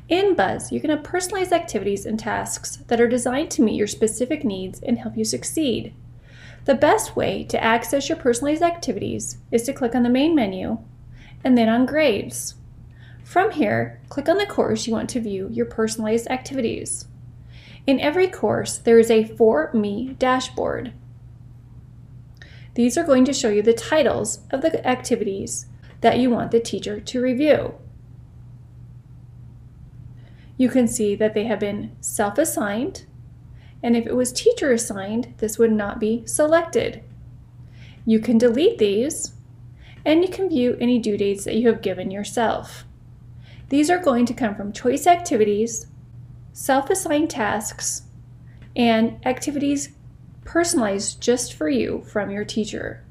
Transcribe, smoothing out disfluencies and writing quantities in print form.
In Buzz, you can have personalized activities and tasks that are designed to meet your specific needs and help you succeed. The best way to access your personalized activities is to click on the main menu and then on Grades. From here, click on the course you want to view your personalized activities. In every course, there is a For Me dashboard. These are going to show you the titles of the activities that you want the teacher to review. You can see that they have been self-assigned, and if it was teacher assigned, this would not be selected. You can delete these, and you can view any due dates that you have given yourself. These are going to come from choice activities, self-assigned tasks, and activities personalized just for you from your teacher.